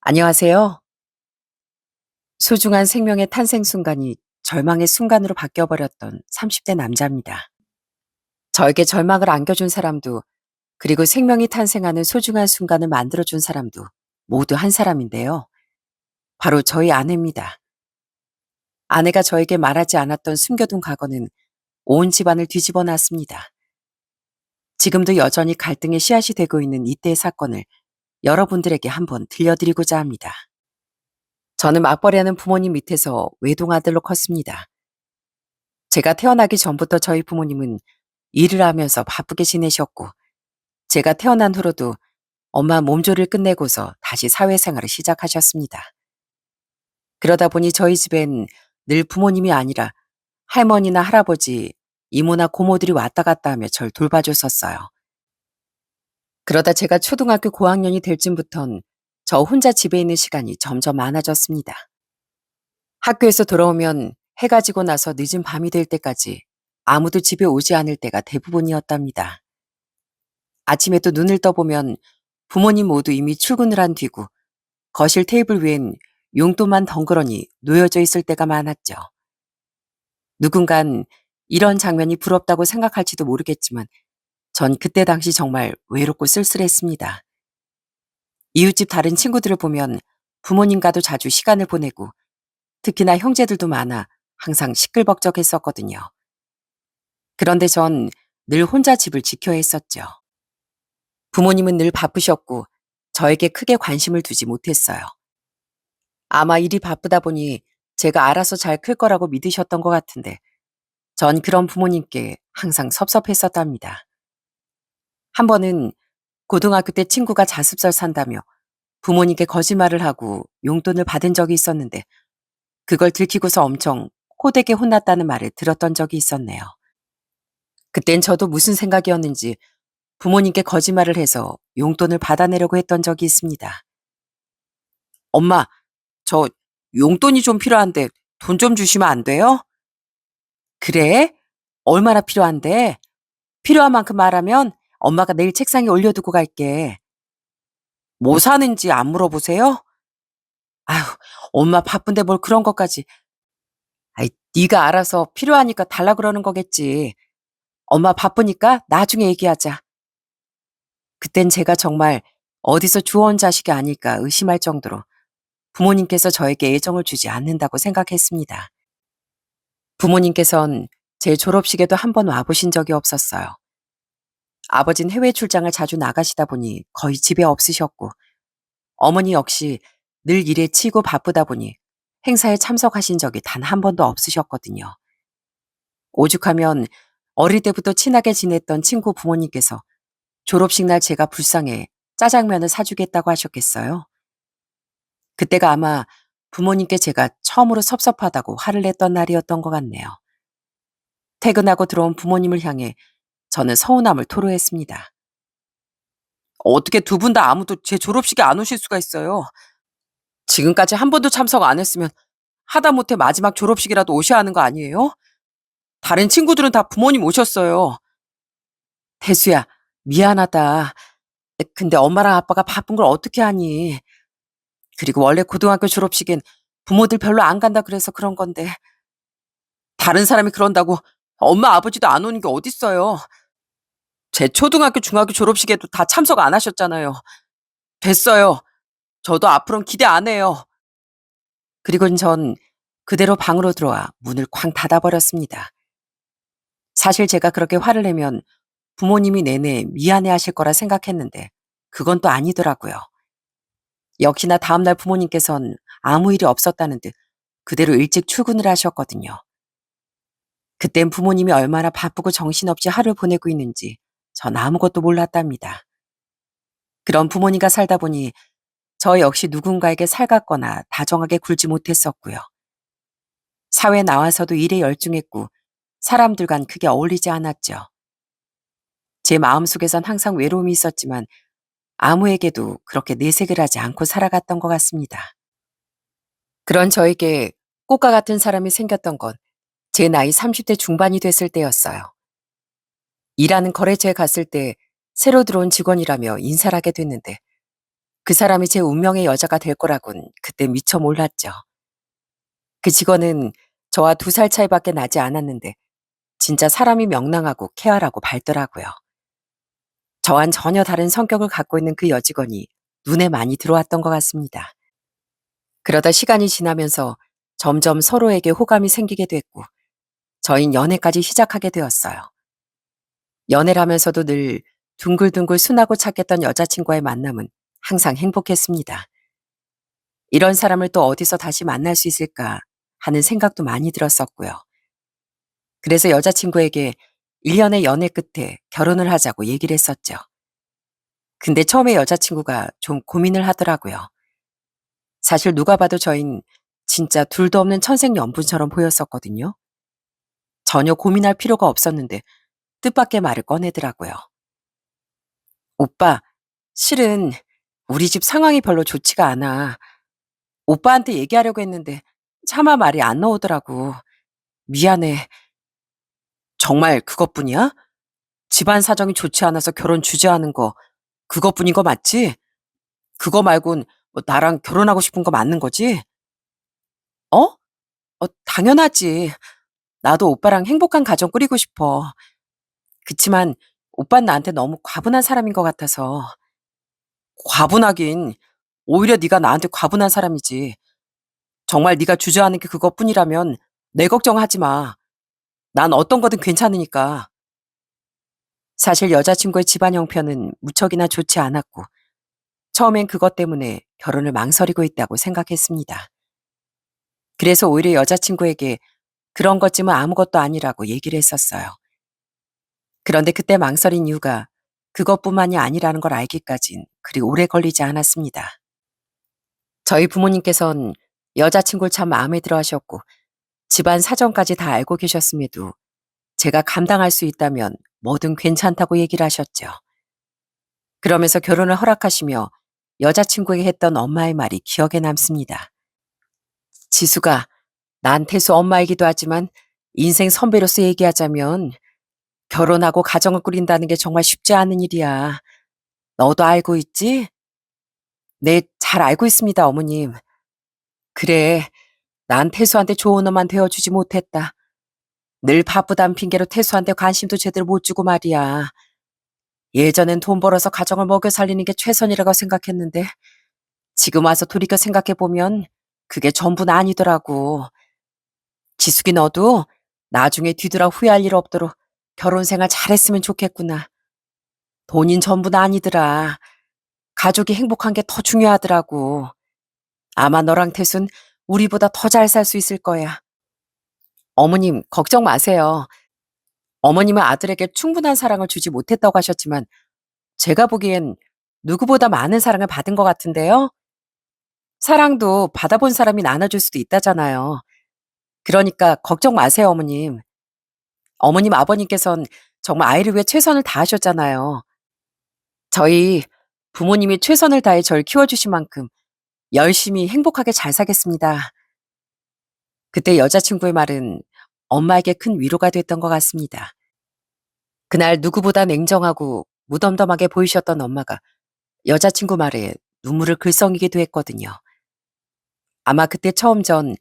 안녕하세요. 소중한 생명의 탄생 순간이 절망의 순간으로 바뀌어버렸던 30대 남자입니다. 저에게 절망을 안겨준 사람도, 그리고 생명이 탄생하는 소중한 순간을 만들어준 사람도 모두 한 사람인데요. 바로 저희 아내입니다. 아내가 저에게 말하지 않았던 숨겨둔 과거는 온 집안을 뒤집어 놨습니다. 지금도 여전히 갈등의 씨앗이 되고 있는 이때의 사건을 여러분들에게 한번 들려드리고자 합니다. 저는 맞벌이하는 부모님 밑에서 외동아들로 컸습니다. 제가 태어나기 전부터 저희 부모님은 일을 하면서 바쁘게 지내셨고, 제가 태어난 후로도 엄마 몸조리를 끝내고서 다시 사회생활을 시작하셨습니다. 그러다 보니 저희 집엔 늘 부모님이 아니라 할머니나 할아버지, 이모나 고모들이 왔다 갔다 하며 절 돌봐줬었어요. 그러다 제가 초등학교 고학년이 될 쯤부턴 저 혼자 집에 있는 시간이 점점 많아졌습니다. 학교에서 돌아오면 해가 지고 나서 늦은 밤이 될 때까지 아무도 집에 오지 않을 때가 대부분이었답니다. 아침에도 눈을 떠보면 부모님 모두 이미 출근을 한 뒤고 거실 테이블 위엔 용돈만 덩그러니 놓여져 있을 때가 많았죠. 누군간 이런 장면이 부럽다고 생각할지도 모르겠지만 전 그때 당시 정말 외롭고 쓸쓸했습니다. 이웃집 다른 친구들을 보면 부모님과도 자주 시간을 보내고 특히나 형제들도 많아 항상 시끌벅적했었거든요. 그런데 전 늘 혼자 집을 지켜야 했었죠. 부모님은 늘 바쁘셨고 저에게 크게 관심을 두지 못했어요. 아마 일이 바쁘다 보니 제가 알아서 잘 클 거라고 믿으셨던 것 같은데 전 그런 부모님께 항상 섭섭했었답니다. 한 번은 고등학교 때 친구가 자습설 산다며 부모님께 거짓말을 하고 용돈을 받은 적이 있었는데 그걸 들키고서 엄청 호되게 혼났다는 말을 들었던 적이 있었네요. 그땐 저도 무슨 생각이었는지 부모님께 거짓말을 해서 용돈을 받아내려고 했던 적이 있습니다. 엄마, 저 용돈이 좀 필요한데 돈 좀 주시면 안 돼요? 그래? 얼마나 필요한데? 필요한 만큼 말하면 엄마가 내일 책상에 올려두고 갈게. 뭐 사는지 안 물어보세요? 아휴, 엄마 바쁜데 뭘 그런 것까지. 아이, 네가 알아서 필요하니까 달라 그러는 거겠지. 엄마 바쁘니까 나중에 얘기하자. 그땐 제가 정말 어디서 주워온 자식이 아닐까 의심할 정도로 부모님께서 저에게 애정을 주지 않는다고 생각했습니다. 부모님께선 제 졸업식에도 한 번 와보신 적이 없었어요. 아버진 해외 출장을 자주 나가시다 보니 거의 집에 없으셨고, 어머니 역시 늘 일에 치이고 바쁘다 보니 행사에 참석하신 적이 단 한 번도 없으셨거든요. 오죽하면 어릴 때부터 친하게 지냈던 친구 부모님께서 졸업식 날 제가 불쌍해 짜장면을 사주겠다고 하셨겠어요? 그때가 아마 부모님께 제가 처음으로 섭섭하다고 화를 냈던 날이었던 것 같네요. 퇴근하고 들어온 부모님을 향해 저는 서운함을 토로했습니다. 어떻게 두 분 다 아무도 제 졸업식에 안 오실 수가 있어요? 지금까지 한 번도 참석 안 했으면 하다못해 마지막 졸업식이라도 오셔야 하는 거 아니에요? 다른 친구들은 다 부모님 오셨어요. 대수야, 미안하다. 근데 엄마랑 아빠가 바쁜 걸 어떻게 하니? 그리고 원래 고등학교 졸업식엔 부모들 별로 안 간다 그래서 그런 건데 다른 사람이 그런다고 엄마 아버지도 안 오는 게 어딨어요. 제 초등학교 중학교 졸업식에도 다 참석 안 하셨잖아요. 됐어요. 저도 앞으로는 기대 안 해요. 그리고는 전 그대로 방으로 들어와 문을 쾅 닫아버렸습니다. 사실 제가 그렇게 화를 내면 부모님이 내내 미안해 하실 거라 생각했는데 그건 또 아니더라고요. 역시나 다음날 부모님께선 아무 일이 없었다는 듯 그대로 일찍 출근을 하셨거든요. 그땐 부모님이 얼마나 바쁘고 정신없이 하루를 보내고 있는지 전 아무것도 몰랐답니다. 그런 부모님과 살다 보니 저 역시 누군가에게 살갑거나 다정하게 굴지 못했었고요. 사회에 나와서도 일에 열중했고 사람들과는 크게 어울리지 않았죠. 제 마음속에선 항상 외로움이 있었지만 아무에게도 그렇게 내색을 하지 않고 살아갔던 것 같습니다. 그런 저에게 꽃과 같은 사람이 생겼던 건 제 나이 30대 중반이 됐을 때였어요. 일하는 거래처에 갔을 때 새로 들어온 직원이라며 인사를 하게 됐는데 그 사람이 제 운명의 여자가 될 거라곤 그때 미처 몰랐죠. 그 직원은 저와 2살 차이밖에 나지 않았는데 진짜 사람이 명랑하고 쾌활하고 밝더라고요. 저와는 전혀 다른 성격을 갖고 있는 그 여직원이 눈에 많이 들어왔던 것 같습니다. 그러다 시간이 지나면서 점점 서로에게 호감이 생기게 됐고 저흰 연애까지 시작하게 되었어요. 연애를 하면서도 늘 둥글둥글 순하고 착했던 여자친구와의 만남은 항상 행복했습니다. 이런 사람을 또 어디서 다시 만날 수 있을까 하는 생각도 많이 들었었고요. 그래서 여자친구에게 1년의 연애 끝에 결혼을 하자고 얘기를 했었죠. 근데 처음에 여자친구가 좀 고민을 하더라고요. 사실 누가 봐도 저흰 진짜 둘도 없는 천생연분처럼 보였었거든요. 전혀 고민할 필요가 없었는데 뜻밖의 말을 꺼내더라고요. 오빠, 실은 우리 집 상황이 별로 좋지가 않아. 오빠한테 얘기하려고 했는데 차마 말이 안 나오더라고. 미안해. 정말 그것뿐이야? 집안 사정이 좋지 않아서 결혼 주저하는 거 그것뿐인 거 맞지? 그거 말곤 뭐 나랑 결혼하고 싶은 거 맞는 거지? 어? 당연하지. 나도 오빠랑 행복한 가정 꾸리고 싶어. 그치만 오빤 나한테 너무 과분한 사람인 것 같아서. 과분하긴. 오히려 네가 나한테 과분한 사람이지. 정말 네가 주저하는 게 그것뿐이라면 내 걱정하지 마. 난 어떤 거든 괜찮으니까. 사실 여자친구의 집안 형편은 무척이나 좋지 않았고 처음엔 그것 때문에 결혼을 망설이고 있다고 생각했습니다. 그래서 오히려 여자친구에게 그런 것쯤은 아무것도 아니라고 얘기를 했었어요. 그런데 그때 망설인 이유가 그것뿐만이 아니라는 걸 알기까진 그리 오래 걸리지 않았습니다. 저희 부모님께선 여자친구를 참 마음에 들어 하셨고 집안 사정까지 다 알고 계셨음에도 제가 감당할 수 있다면 뭐든 괜찮다고 얘기를 하셨죠. 그러면서 결혼을 허락하시며 여자친구에게 했던 엄마의 말이 기억에 남습니다. 지수가, 난 태수 엄마이기도 하지만 인생 선배로서 얘기하자면 결혼하고 가정을 꾸린다는 게 정말 쉽지 않은 일이야. 너도 알고 있지? 네, 잘 알고 있습니다, 어머님. 그래, 난 태수한테 좋은 엄만 되어주지 못했다. 늘 바쁘단 핑계로 태수한테 관심도 제대로 못 주고 말이야. 예전엔 돈 벌어서 가정을 먹여 살리는 게 최선이라고 생각했는데 지금 와서 돌이켜 생각해보면 그게 전부는 아니더라고. 지숙이 너도 나중에 뒤돌아 후회할 일 없도록 결혼 생활 잘했으면 좋겠구나. 돈인 전부는 아니더라. 가족이 행복한 게 더 중요하더라고. 아마 너랑 태순 우리보다 더 잘 살 수 있을 거야. 어머님, 걱정 마세요. 어머님은 아들에게 충분한 사랑을 주지 못했다고 하셨지만 제가 보기엔 누구보다 많은 사랑을 받은 것 같은데요. 사랑도 받아본 사람이 나눠줄 수도 있다잖아요. 그러니까 걱정 마세요, 어머님. 어머님, 아버님께선 정말 아이를 위해 최선을 다하셨잖아요. 저희 부모님이 최선을 다해 절 키워주신 만큼 열심히 행복하게 잘 살겠습니다. 그때 여자친구의 말은 엄마에게 큰 위로가 됐던 것 같습니다. 그날 누구보다 냉정하고 무덤덤하게 보이셨던 엄마가 여자친구 말에 눈물을 글썽이기도 했거든요. 아마 그때 처음 전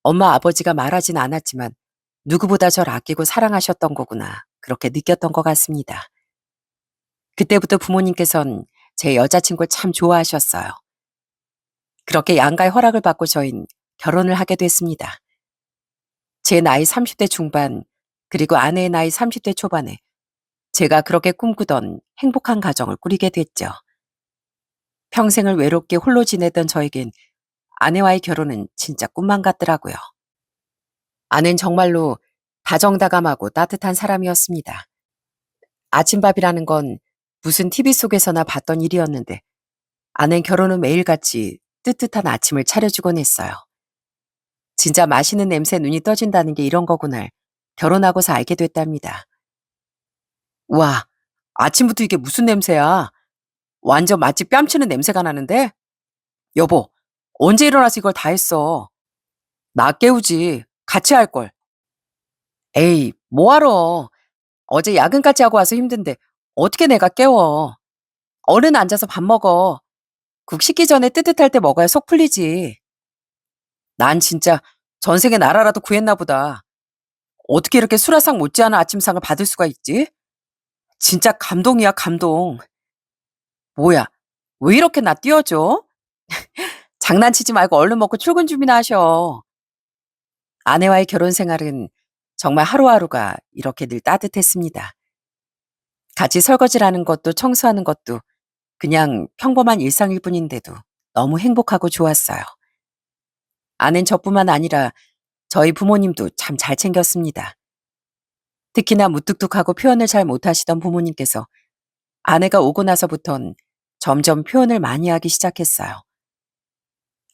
엄마 아버지가 말하진 않았지만 누구보다 절 아끼고 사랑하셨던 거구나 그렇게 느꼈던 것 같습니다. 그때부터 부모님께선 제 여자친구를 참 좋아하셨어요. 그렇게 양가의 허락을 받고 저흰 결혼을 하게 됐습니다. 제 나이 30대 중반 그리고 아내의 나이 30대 초반에 제가 그렇게 꿈꾸던 행복한 가정을 꾸리게 됐죠. 평생을 외롭게 홀로 지내던 저에겐 아내와의 결혼은 진짜 꿈만 같더라고요. 아내는 정말로 다정다감하고 따뜻한 사람이었습니다. 아침밥이라는 건 무슨 TV 속에서나 봤던 일이었는데 아내는 결혼 후 매일같이 뜨뜻한 아침을 차려주곤 했어요. 진짜 맛있는 냄새에 눈이 떠진다는 게 이런 거구나 결혼하고서 알게 됐답니다. 와, 아침부터 이게 무슨 냄새야? 완전 맛집 뺨치는 냄새가 나는데? 여보, 언제 일어나서 이걸 다 했어? 나 깨우지. 같이 할걸. 에이, 뭐하러. 어제 야근까지 하고 와서 힘든데 어떻게 내가 깨워. 얼른 앉아서 밥 먹어. 국 식기 전에 뜨뜻할 때 먹어야 속 풀리지. 난 진짜 전생에 나라라도 구했나 보다. 어떻게 이렇게 수라상 못지않은 아침상을 받을 수가 있지? 진짜 감동이야, 감동. 뭐야, 왜 이렇게 나 띄워줘? 장난치지 말고 얼른 먹고 출근 준비나 하셔. 아내와의 결혼 생활은 정말 하루하루가 이렇게 늘 따뜻했습니다. 같이 설거지를 하는 것도 청소하는 것도 그냥 평범한 일상일 뿐인데도 너무 행복하고 좋았어요. 아낸 저뿐만 아니라 저희 부모님도 참 잘 챙겼습니다. 특히나 무뚝뚝하고 표현을 잘 못하시던 부모님께서 아내가 오고 나서부턴 점점 표현을 많이 하기 시작했어요.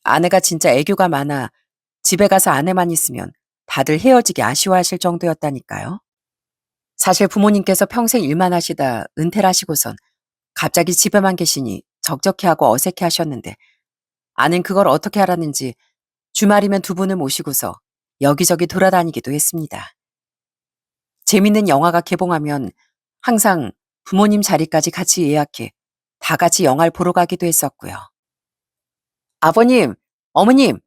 아내가 진짜 애교가 많아 집에 가서 아내만 있으면 다들 헤어지기 아쉬워하실 정도였다니까요. 사실 부모님께서 평생 일만 하시다 은퇴를 하시고선 갑자기 집에만 계시니 적적해하고 어색해 하셨는데 아는 그걸 어떻게 알았는지 주말이면 두 분을 모시고서 여기저기 돌아다니기도 했습니다. 재밌는 영화가 개봉하면 항상 부모님 자리까지 같이 예약해 다 같이 영화를 보러 가기도 했었고요. 아버님, 어머님,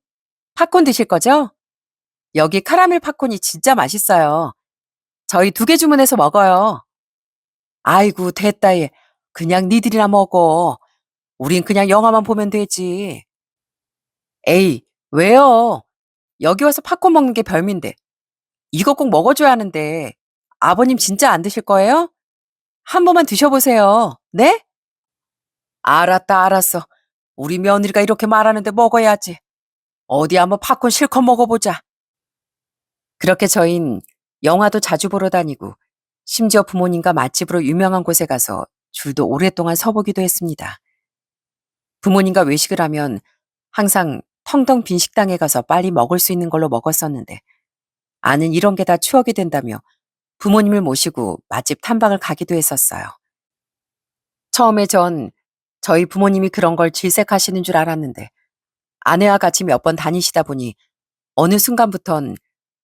팝콘 드실 거죠? 여기 카라멜 팝콘이 진짜 맛있어요. 저희 2개 주문해서 먹어요. 아이고, 됐다 얘. 그냥 니들이나 먹어. 우린 그냥 영화만 보면 되지. 에이, 왜요? 여기 와서 팝콘 먹는 게 별미인데. 이거 꼭 먹어줘야 하는데. 아버님 진짜 안 드실 거예요? 한 번만 드셔보세요. 네? 알았다, 알았어. 우리 며느리가 이렇게 말하는데 먹어야지. 어디 한번 팝콘 실컷 먹어보자. 그렇게 저흰 영화도 자주 보러 다니고 심지어 부모님과 맛집으로 유명한 곳에 가서 줄도 오랫동안 서보기도 했습니다. 부모님과 외식을 하면 항상 텅텅 빈 식당에 가서 빨리 먹을 수 있는 걸로 먹었었는데 아는 이런 게 다 추억이 된다며 부모님을 모시고 맛집 탐방을 가기도 했었어요. 처음에 전 저희 부모님이 그런 걸 질색하시는 줄 알았는데 아내와 같이 몇 번 다니시다 보니 어느 순간부턴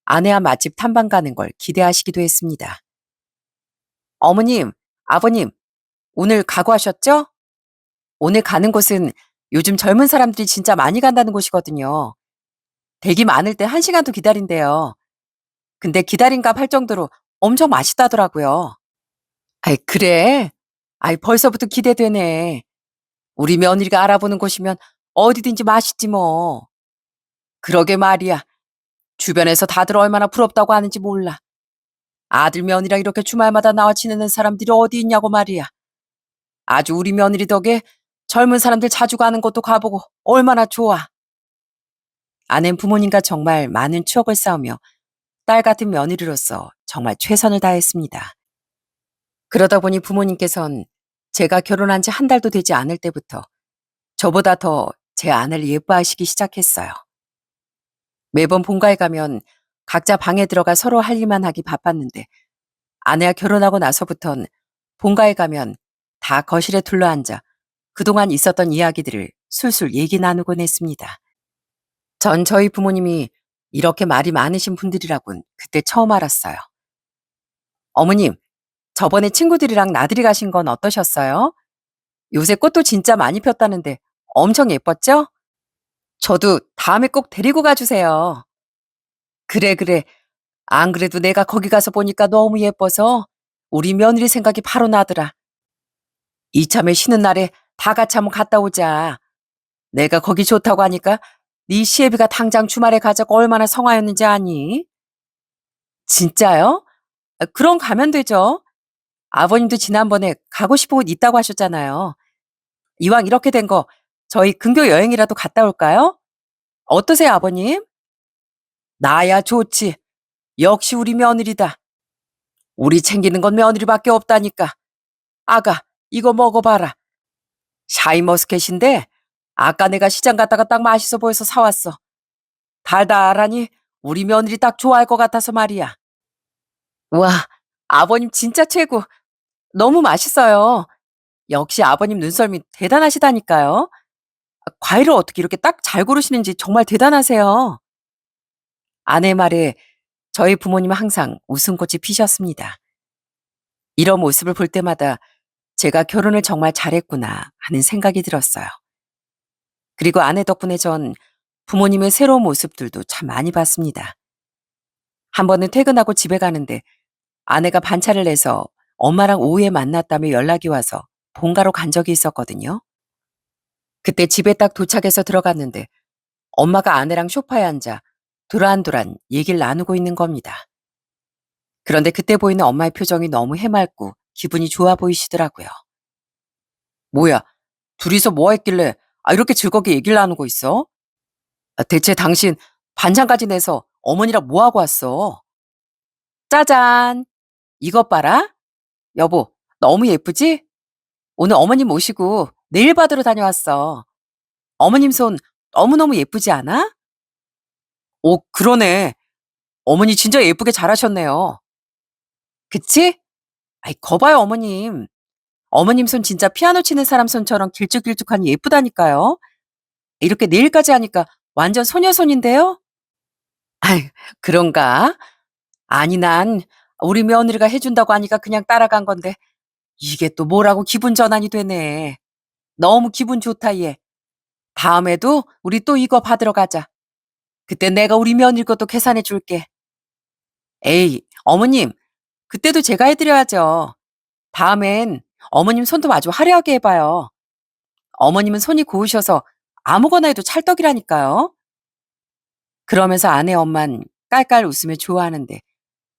아내와 맛집 탐방 가는 걸 기대하시기도 했습니다. 어머님, 아버님, 오늘 각오하셨죠? 오늘 가는 곳은 요즘 젊은 사람들이 진짜 많이 간다는 곳이거든요. 대기 많을 때 1시간도 기다린대요. 근데 기다린 값 할 정도로 엄청 맛있다더라고요. 아이, 그래? 아이, 벌써부터 기대되네. 우리 며느리가 알아보는 곳이면 어디든지 맛있지 뭐. 그러게 말이야. 주변에서 다들 얼마나 부럽다고 하는지 몰라. 아들 며느리랑 이렇게 주말마다 나와 지내는 사람들이 어디 있냐고 말이야. 아주 우리 며느리 덕에 젊은 사람들 자주 가는 곳도 가보고 얼마나 좋아. 아낸 부모님과 정말 많은 추억을 쌓으며 딸 같은 며느리로서 정말 최선을 다했습니다. 그러다 보니 부모님께선 제가 결혼한 지 한 달도 되지 않을 때부터 저보다 더 제 아내를 예뻐하시기 시작했어요. 매번 본가에 가면 각자 방에 들어가 서로 할 일만 하기 바빴는데 아내와 결혼하고 나서부턴 본가에 가면 다 거실에 둘러앉아 그동안 있었던 이야기들을 술술 얘기 나누곤 했습니다. 전 저희 부모님이 이렇게 말이 많으신 분들이라곤 그때 처음 알았어요. 어머님, 저번에 친구들이랑 나들이 가신 건 어떠셨어요? 요새 꽃도 진짜 많이 폈다는데 엄청 예뻤죠? 저도 다음에 꼭 데리고 가주세요. 그래, 그래. 안 그래도 내가 거기 가서 보니까 너무 예뻐서 우리 며느리 생각이 바로 나더라. 이참에 쉬는 날에 다 같이 한번 갔다 오자. 내가 거기 좋다고 하니까 네 시애비가 당장 주말에 가자고 얼마나 성화였는지 아니? 진짜요? 아, 그럼 가면 되죠. 아버님도 지난번에 가고 싶은 곳 있다고 하셨잖아요. 이왕 이렇게 된 거 저희 근교 여행이라도 갔다 올까요? 어떠세요, 아버님? 나야 좋지. 역시 우리 며느리다. 우리 챙기는 건 며느리밖에 없다니까. 아가, 이거 먹어봐라. 샤인머스켓인데 아까 내가 시장 갔다가 딱 맛있어 보여서 사왔어. 달달하니 우리 며느리 딱 좋아할 것 같아서 말이야. 와, 아버님 진짜 최고. 너무 맛있어요. 역시 아버님 눈썰미 대단하시다니까요. 과일을 어떻게 이렇게 딱 잘 고르시는지 정말 대단하세요. 아내 말에 저희 부모님은 항상 웃음꽃이 피셨습니다. 이런 모습을 볼 때마다 제가 결혼을 정말 잘했구나 하는 생각이 들었어요. 그리고 아내 덕분에 전 부모님의 새로운 모습들도 참 많이 봤습니다. 한 번은 퇴근하고 집에 가는데 아내가 반차를 내서 엄마랑 오후에 만났다며 연락이 와서 본가로 간 적이 있었거든요. 그때 집에 딱 도착해서 들어갔는데 엄마가 아내랑 소파에 앉아 도란도란 얘기를 나누고 있는 겁니다. 그런데 그때 보이는 엄마의 표정이 너무 해맑고 기분이 좋아 보이시더라고요. 뭐야, 둘이서 뭐 했길래 이렇게 즐겁게 얘기를 나누고 있어? 대체 당신 반찬까지 내서 어머니랑 뭐 하고 왔어? 짜잔! 이것 봐라. 여보, 너무 예쁘지? 오늘 어머님 모시고 네일 받으러 다녀왔어. 어머님 손 너무너무 예쁘지 않아? 오, 그러네. 어머니 진짜 예쁘게 잘하셨네요. 그치? 거봐요, 어머님. 어머님 손 진짜 피아노 치는 사람 손처럼 길쭉길쭉하니 예쁘다니까요. 이렇게 네일까지 하니까 완전 소녀 손인데요? 아이, 그런가? 아니, 난 우리 며느리가 해준다고 하니까 그냥 따라간 건데, 이게 또 뭐라고 기분 전환이 되네. 너무 기분 좋다, 얘. 다음에도 우리 또 이거 받으러 가자. 그때 내가 우리 며느리 것도 계산해 줄게. 에이, 어머님, 그때도 제가 해드려야죠. 다음엔 어머님 손도 마주 화려하게 해봐요. 어머님은 손이 고우셔서 아무거나 해도 찰떡이라니까요. 그러면서 아내 엄만 깔깔 웃으며 좋아하는데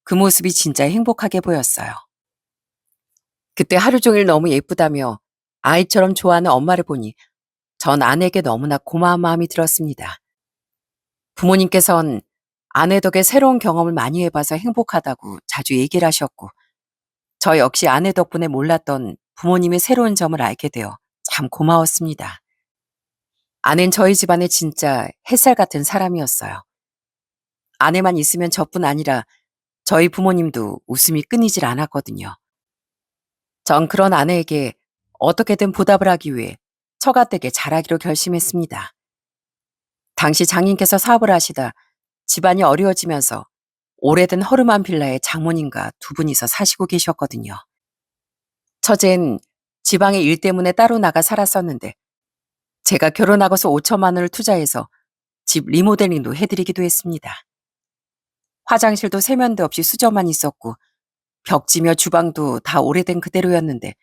그 모습이 진짜 행복하게 보였어요. 그때 하루 종일 너무 예쁘다며 아이처럼 좋아하는 엄마를 보니 전 아내에게 너무나 고마운 마음이 들었습니다. 부모님께선 아내 덕에 새로운 경험을 많이 해봐서 행복하다고 자주 얘기를 하셨고 저 역시 아내 덕분에 몰랐던 부모님의 새로운 점을 알게 되어 참 고마웠습니다. 아내는 저희 집안의 진짜 햇살 같은 사람이었어요. 아내만 있으면 저뿐 아니라 저희 부모님도 웃음이 끊이질 않았거든요. 전 그런 아내에게 어떻게든 보답을 하기 위해 처가댁에 잘하기로 결심했습니다. 당시 장인께서 사업을 하시다 집안이 어려워지면서 오래된 허름한 빌라에 장모님과 두 분이서 사시고 계셨거든요. 처젠 지방의 일 때문에 따로 나가 살았었는데 제가 결혼하고서 5천만 원을 투자해서 집 리모델링도 해드리기도 했습니다. 화장실도 세면대 없이 수저만 있었고 벽지며 주방도 다 오래된 그대로였는데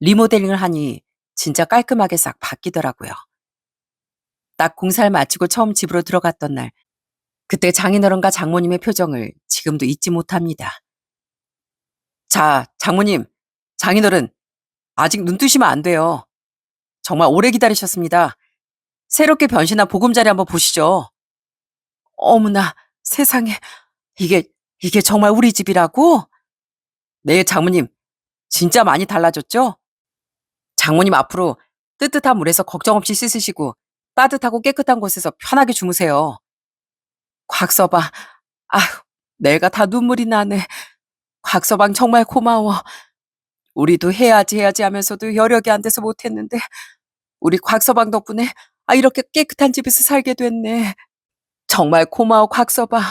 리모델링을 하니 진짜 깔끔하게 싹 바뀌더라고요. 딱 공사를 마치고 처음 집으로 들어갔던 날 그때 장인어른과 장모님의 표정을 지금도 잊지 못합니다. 자, 장모님, 장인어른, 아직 눈 뜨시면 안 돼요. 정말 오래 기다리셨습니다. 새롭게 변신한 보금자리 한번 보시죠. 어머나, 세상에, 이게, 이게 정말 우리 집이라고? 네, 장모님, 진짜 많이 달라졌죠? 장모님 앞으로 뜨뜻한 물에서 걱정 없이 씻으시고 따뜻하고 깨끗한 곳에서 편하게 주무세요. 곽서방, 아휴, 내가 다 눈물이 나네. 곽서방 정말 고마워. 우리도 해야지 하면서도 여력이 안 돼서 못했는데 우리 곽서방 덕분에 이렇게 깨끗한 집에서 살게 됐네. 정말 고마워, 곽서방.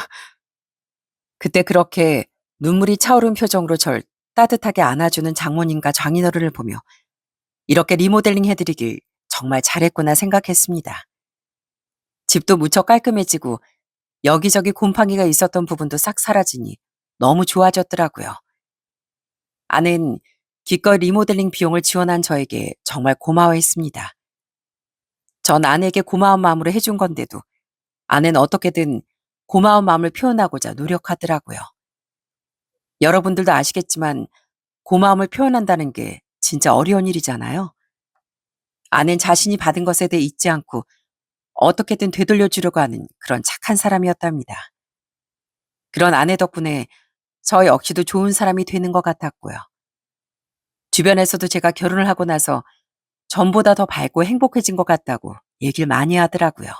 그때 그렇게 눈물이 차오른 표정으로 절 따뜻하게 안아주는 장모님과 장인어른을 보며 이렇게 리모델링 해드리길 정말 잘했구나 생각했습니다. 집도 무척 깔끔해지고 여기저기 곰팡이가 있었던 부분도 싹 사라지니 너무 좋아졌더라고요. 아내는 기꺼이 리모델링 비용을 지원한 저에게 정말 고마워했습니다. 전 아내에게 고마운 마음으로 해준 건데도 아내는 어떻게든 고마운 마음을 표현하고자 노력하더라고요. 여러분들도 아시겠지만 고마움을 표현한다는 게 진짜 어려운 일이잖아요. 아내는 자신이 받은 것에 대해 잊지 않고 어떻게든 되돌려주려고 하는 그런 착한 사람이었답니다. 그런 아내 덕분에 저 역시도 좋은 사람이 되는 것 같았고요. 주변에서도 제가 결혼을 하고 나서 전보다 더 밝고 행복해진 것 같다고 얘기를 많이 하더라고요.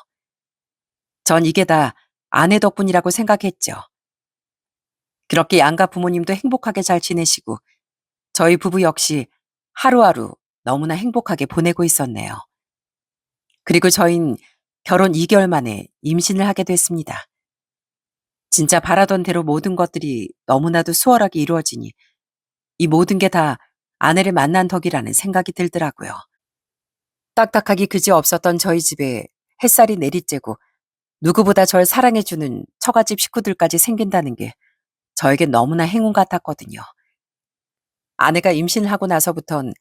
전 이게 다 아내 덕분이라고 생각했죠. 그렇게 양가 부모님도 행복하게 잘 지내시고 저희 부부 역시 하루하루 너무나 행복하게 보내고 있었네요. 그리고 저흰 결혼 2개월 만에 임신을 하게 됐습니다. 진짜 바라던 대로 모든 것들이 너무나도 수월하게 이루어지니 이 모든 게 다 아내를 만난 덕이라는 생각이 들더라고요. 딱딱하기 그지없었던 저희 집에 햇살이 내리쬐고 누구보다 절 사랑해주는 처갓집 식구들까지 생긴다는 게 저에겐 너무나 행운 같았거든요. 아내가 임신을 하고 나서부턴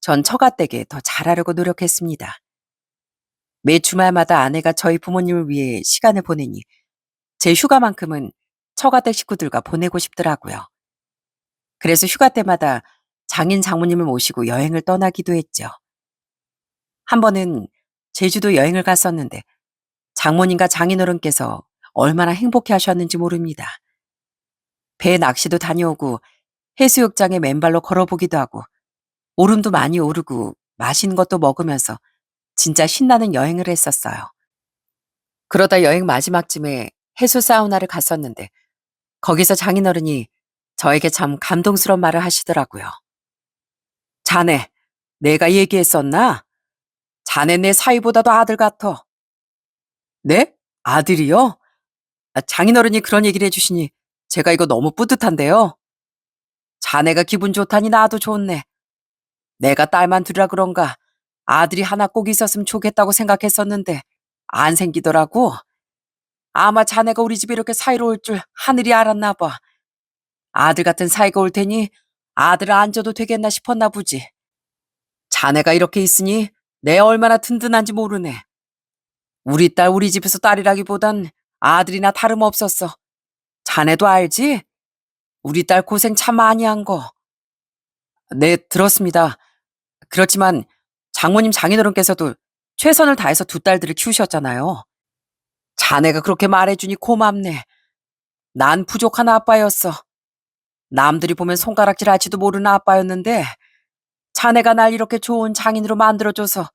전 처갓댁에 더 잘하려고 노력했습니다. 매 주말마다 아내가 저희 부모님을 위해 시간을 보내니 제 휴가만큼은 처가댁 식구들과 보내고 싶더라고요. 그래서 휴가 때마다 장인 장모님을 모시고 여행을 떠나기도 했죠. 한 번은 제주도 여행을 갔었는데 장모님과 장인어른께서 얼마나 행복해 하셨는지 모릅니다. 배 낚시도 다녀오고 해수욕장에 맨발로 걸어보기도 하고 오름도 많이 오르고 맛있는 것도 먹으면서 진짜 신나는 여행을 했었어요. 그러다 여행 마지막쯤에 해수 사우나를 갔었는데 거기서 장인어른이 저에게 참 감동스러운 말을 하시더라고요. 자네, 내가 얘기했었나? 자네 내 사위보다도 아들 같아. 네? 아들이요? 장인어른이 그런 얘기를 해주시니 제가 이거 너무 뿌듯한데요. 자네가 기분 좋다니 나도 좋네. 내가 딸만 둘이라 그런가 아들이 하나 꼭 있었으면 좋겠다고 생각했었는데 안 생기더라고. 아마 자네가 우리 집에 이렇게 사이로울 줄 하늘이 알았나 봐. 아들 같은 사이가 올 테니 아들을 안 줘도 되겠나 싶었나 보지. 자네가 이렇게 있으니 내 얼마나 든든한지 모르네. 우리 딸 우리 집에서 딸이라기보단 아들이나 다름없었어. 자네도 알지? 우리 딸 고생 참 많이 한 거. 네, 들었습니다. 그렇지만 장모님 장인어른께서도 최선을 다해서 두 딸들을 키우셨잖아요. 자네가 그렇게 말해주니 고맙네. 난 부족한 아빠였어. 남들이 보면 손가락질 할지도 모르는 아빠였는데 자네가 날 이렇게 좋은 장인으로 만들어줘서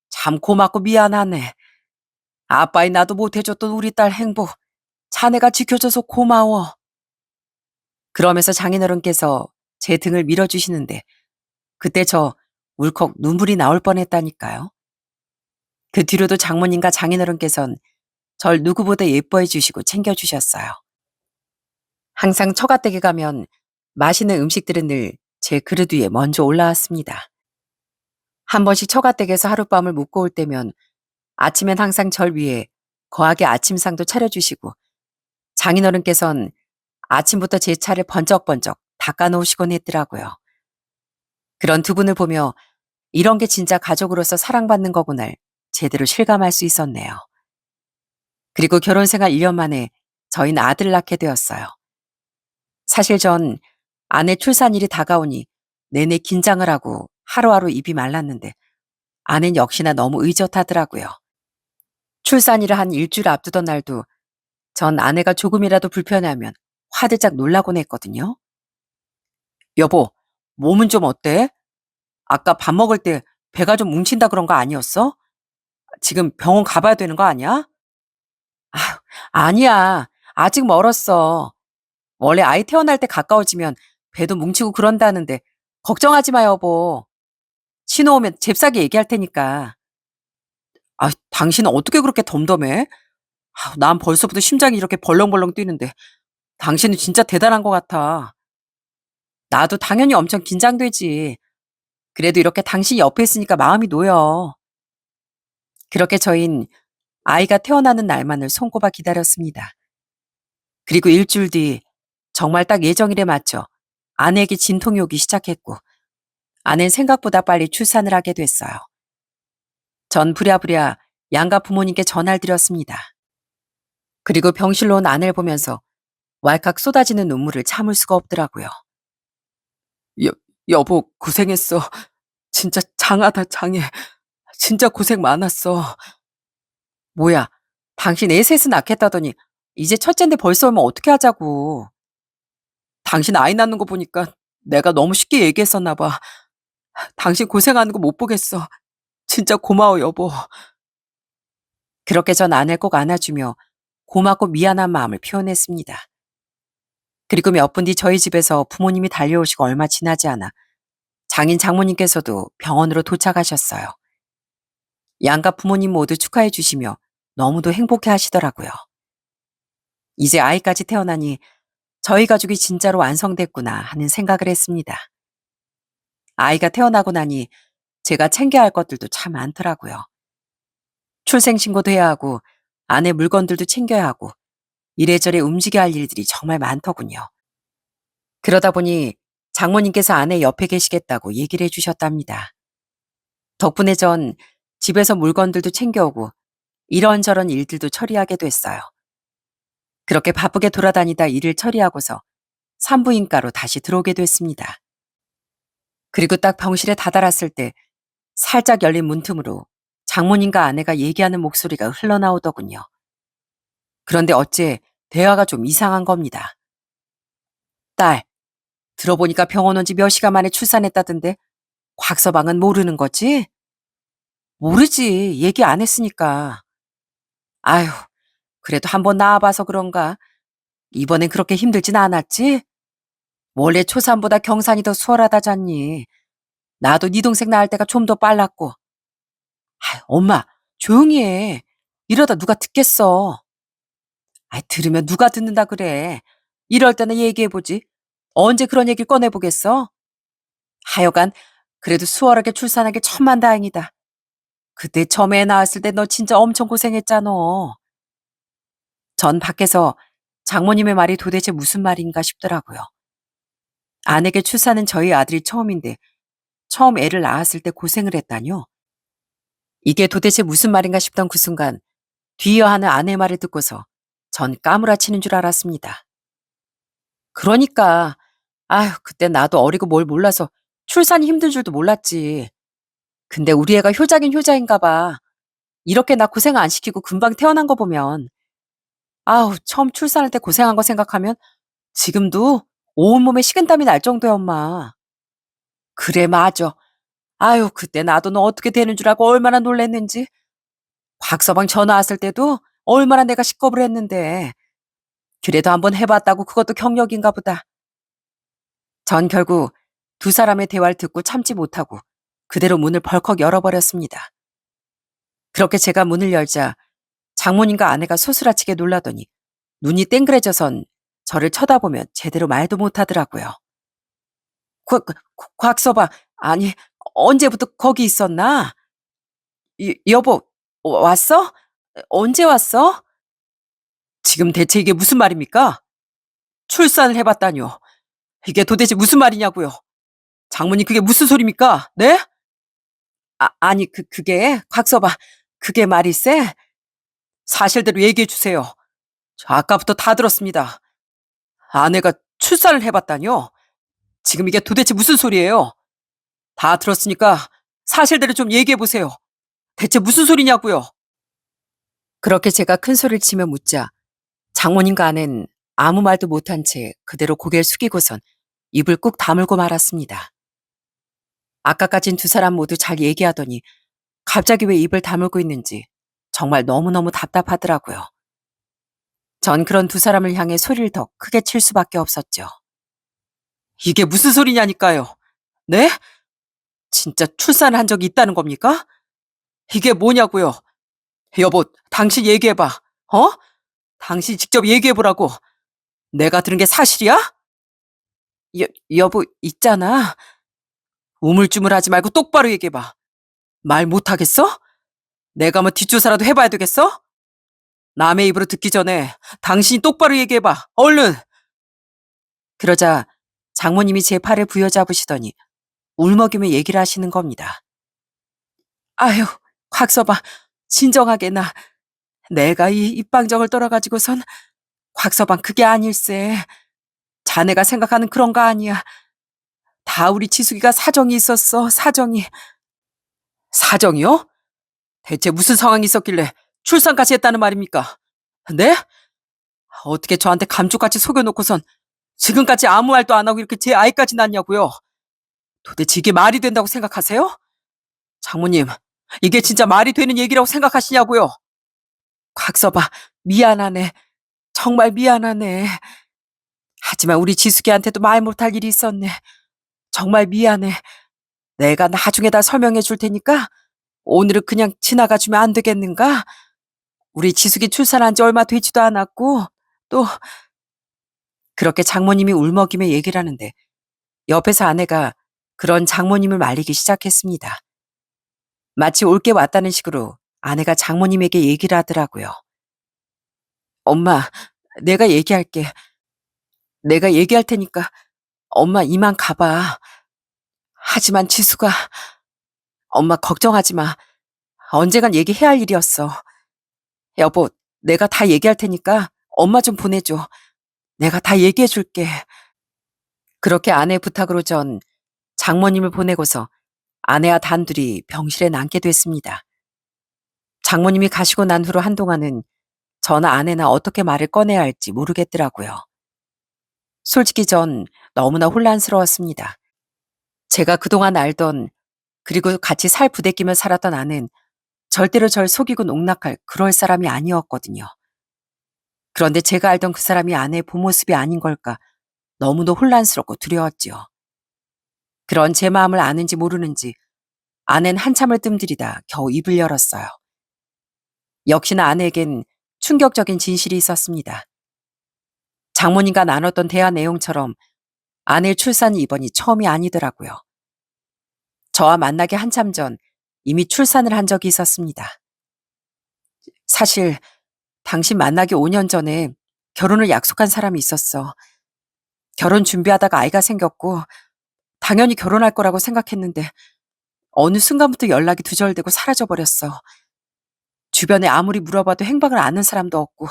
참 고맙고 미안하네. 아빠이 나도 못해줬던 우리 딸 행복 자네가 지켜줘서 고마워. 그러면서 장인어른께서 제 등을 밀어주시는데 그때 저 울컥 눈물이 나올 뻔했다니까요. 그 뒤로도 장모님과 장인어른께선 절 누구보다 예뻐해 주시고 챙겨주셨어요. 항상 처가댁에 가면 맛있는 음식들은 늘 제 그릇 위에 먼저 올라왔습니다. 한 번씩 처가댁에서 하룻밤을 묵고 올 때면 아침엔 항상 절 위해 거하게 아침상도 차려주시고 장인어른께선 아침부터 제 차를 번쩍번쩍 닦아놓으시곤 했더라고요. 그런 두 분을 보며 이런 게 진짜 가족으로서 사랑받는 거구나 제대로 실감할 수 있었네요. 그리고 결혼 생활 1년 만에 저희는 아들을 낳게 되었어요. 사실 전 아내 출산일이 다가오니 내내 긴장을 하고 하루하루 입이 말랐는데 아내는 역시나 너무 의젓하더라고요. 출산일을 한 일주일 앞두던 날도 전 아내가 조금이라도 불편해하면 화들짝 놀라곤 했거든요. 여보, 몸은 좀 어때? 아까 밥 먹을 때 배가 좀 뭉친다 그런 거 아니었어? 지금 병원 가봐야 되는 거 아니야? 아, 아니야. 아직 멀었어. 원래 아이 태어날 때 가까워지면 배도 뭉치고 그런다는데 걱정하지 마, 여보. 신호 오면 잽싸게 얘기할 테니까. 아, 당신은 어떻게 그렇게 덤덤해? 난 벌써부터 심장이 이렇게 벌렁벌렁 뛰는데 당신은 진짜 대단한 것 같아. 나도 당연히 엄청 긴장되지. 그래도 이렇게 당신이 옆에 있으니까 마음이 놓여. 그렇게 저흰 아이가 태어나는 날만을 손꼽아 기다렸습니다. 그리고 일주일 뒤 정말 딱 예정일에 맞춰 아내에게 진통이 오기 시작했고 아내는 생각보다 빨리 출산을 하게 됐어요. 전 부랴부랴 양가 부모님께 전화를 드렸습니다. 그리고 병실로 온 아내를 보면서 왈칵 쏟아지는 눈물을 참을 수가 없더라고요. 여, 여보 고생했어. 진짜 장하다 장해. 진짜 고생 많았어. 뭐야, 당신 애 셋은 낳겠다더니 이제 첫째인데 벌써 오면 어떻게 하자고. 당신 아이 낳는 거 보니까 내가 너무 쉽게 얘기했었나 봐. 당신 고생하는 거 못 보겠어. 진짜 고마워 여보. 그렇게 전 아내를 꼭 안아주며 고맙고 미안한 마음을 표현했습니다. 그리고 몇 분 뒤 저희 집에서 부모님이 달려오시고 얼마 지나지 않아 장인 장모님께서도 병원으로 도착하셨어요. 양가 부모님 모두 축하해 주시며 너무도 행복해 하시더라고요. 이제 아이까지 태어나니 저희 가족이 진짜로 완성됐구나 하는 생각을 했습니다. 아이가 태어나고 나니 제가 챙겨야 할 것들도 참 많더라고요. 출생신고도 해야 하고 아내 물건들도 챙겨야 하고 이래저래 움직여야 할 일들이 정말 많더군요. 그러다 보니 장모님께서 아내 옆에 계시겠다고 얘기를 해주셨답니다. 덕분에 전 집에서 물건들도 챙겨오고 이런저런 일들도 처리하게 됐어요. 그렇게 바쁘게 돌아다니다 일을 처리하고서 산부인과로 다시 들어오게 됐습니다. 그리고 딱 병실에 다다랐을 때 살짝 열린 문틈으로 장모님과 아내가 얘기하는 목소리가 흘러나오더군요. 그런데 어째 대화가 좀 이상한 겁니다. 딸, 들어보니까 병원 온 지 몇 시간 만에 출산했다던데 곽서방은 모르는 거지? 모르지. 얘기 안 했으니까. 아휴, 그래도 한번 나와봐서 그런가. 이번엔 그렇게 힘들진 않았지? 원래 초산보다 경산이 더 수월하다잖니. 나도 네 동생 낳을 때가 좀 더 빨랐고. 아휴, 엄마, 조용히 해. 이러다 누가 듣겠어. 아이, 들으면 누가 듣는다 그래. 이럴 때는 얘기해보지. 언제 그런 얘기를 꺼내보겠어? 하여간 그래도 수월하게 출산하길 천만다행이다. 그때 처음에 애 낳았을 때 너 진짜 엄청 고생했잖아. 전 밖에서 장모님의 말이 도대체 무슨 말인가 싶더라고요. 아내게 출산은 저희 아들이 처음인데 처음 애를 낳았을 때 고생을 했다뇨. 이게 도대체 무슨 말인가 싶던 그 순간 뒤이어하는 아내 말을 듣고서 전 까무라치는 줄 알았습니다. 그러니까 아휴 그때 나도 어리고 뭘 몰라서 출산이 힘든 줄도 몰랐지. 근데 우리 애가 효자긴 효자인가 봐. 이렇게 나 고생 안 시키고 금방 태어난 거 보면 아우 처음 출산할 때 고생한 거 생각하면 지금도 온몸에 식은땀이 날 정도야 엄마. 그래 맞아. 아유 그때 나도 너 어떻게 되는 줄 알고 얼마나 놀랬는지. 곽서방 전화 왔을 때도 얼마나 내가 식겁을 했는데. 그래도 한번 해봤다고 그것도 경력인가 보다. 전 결국 두 사람의 대화를 듣고 참지 못하고 그대로 문을 벌컥 열어버렸습니다. 그렇게 제가 문을 열자 장모님과 아내가 소스라치게 놀라더니 눈이 땡그레져선 저를 쳐다보며 제대로 말도 못하더라고요. 곽서방, 아니 언제부터 거기 있었나? 여보, 왔어? 언제 왔어? 지금 대체 이게 무슨 말입니까? 출산을 해봤다뇨. 이게 도대체 무슨 말이냐고요? 장모님 그게 무슨 소리입니까? 네? 아니 그게 곽서방 그게 말일세? 사실대로 얘기해 주세요. 저 아까부터 다 들었습니다. 아내가 출산을 해봤다뇨? 지금 이게 도대체 무슨 소리예요? 다 들었으니까 사실대로 좀 얘기해 보세요. 대체 무슨 소리냐고요? 그렇게 제가 큰 소리를 치며 묻자 장모님과 아내는 아무 말도 못한 채 그대로 고개를 숙이고선 입을 꾹 다물고 말았습니다. 아까까진 두 사람 모두 잘 얘기하더니 갑자기 왜 입을 다물고 있는지 정말 너무너무 답답하더라고요. 전 그런 두 사람을 향해 소리를 더 크게 칠 수밖에 없었죠. 이게 무슨 소리냐니까요. 네? 진짜 출산을 한 적이 있다는 겁니까? 이게 뭐냐고요? 여보, 당신 얘기해봐. 어? 당신 직접 얘기해보라고. 내가 들은 게 사실이야? 여보, 있잖아. 우물쭈물하지 말고 똑바로 얘기해봐. 말 못하겠어? 내가 뭐 뒷조사라도 해봐야 되겠어? 남의 입으로 듣기 전에 당신이 똑바로 얘기해봐. 얼른! 그러자 장모님이 제 팔을 부여잡으시더니 울먹이며 얘기를 하시는 겁니다. 아휴, 곽서방, 진정하게 내가 이 입방정을 떨어가지고선 곽서방 그게 아닐세. 자네가 생각하는 그런 거 아니야. 다 우리 지숙이가 사정이 있었어, 사정이. 사정이요? 대체 무슨 상황이 있었길래 출산까지 했다는 말입니까? 네? 어떻게 저한테 감쪽같이 속여놓고선 지금까지 아무 말도 안 하고 이렇게 제 아이까지 낳냐고요? 도대체 이게 말이 된다고 생각하세요? 장모님, 이게 진짜 말이 되는 얘기라고 생각하시냐고요? 곽서봐, 미안하네. 정말 미안하네. 하지만 우리 지숙이한테도 말 못할 일이 있었네. 정말 미안해. 내가 나중에 다 설명해 줄 테니까 오늘은 그냥 지나가 주면 안 되겠는가? 우리 지숙이 출산한 지 얼마 되지도 않았고 또 그렇게 장모님이 울먹이며 얘기를 하는데 옆에서 아내가 그런 장모님을 말리기 시작했습니다. 마치 올게 왔다는 식으로 아내가 장모님에게 얘기를 하더라고요. 엄마, 내가 얘기할게. 내가 얘기할 테니까 엄마 이만 가봐. 하지만 지수가, 엄마 걱정하지 마. 언젠간 얘기해야 할 일이었어. 여보, 내가 다 얘기할 테니까 엄마 좀 보내줘. 내가 다 얘기해 줄게. 그렇게 아내 부탁으로 전 장모님을 보내고서 아내와 단둘이 병실에 남게 됐습니다. 장모님이 가시고 난 후로 한동안은 저나 아내나 어떻게 말을 꺼내야 할지 모르겠더라고요. 솔직히 전 너무나 혼란스러웠습니다. 제가 그동안 알던, 그리고 같이 살 부대끼며 살았던 아는 절대로 절 속이고 농락할 그럴 사람이 아니었거든요. 그런데 제가 알던 그 사람이 아내의 본 모습이 아닌 걸까 너무도 혼란스럽고 두려웠지요. 그런 제 마음을 아는지 모르는지 아내는 한참을 뜸들이다 겨우 입을 열었어요. 역시나 아내에겐 충격적인 진실이 있었습니다. 장모님과 나눴던 대화 내용처럼 아내의 출산 입원이 처음이 아니더라고요. 저와 만나기 한참 전 이미 출산을 한 적이 있었습니다. 사실 당신 만나기 5년 전에 결혼을 약속한 사람이 있었어. 결혼 준비하다가 아이가 생겼고 당연히 결혼할 거라고 생각했는데 어느 순간부터 연락이 두절되고 사라져버렸어. 주변에 아무리 물어봐도 행방을 아는 사람도 없고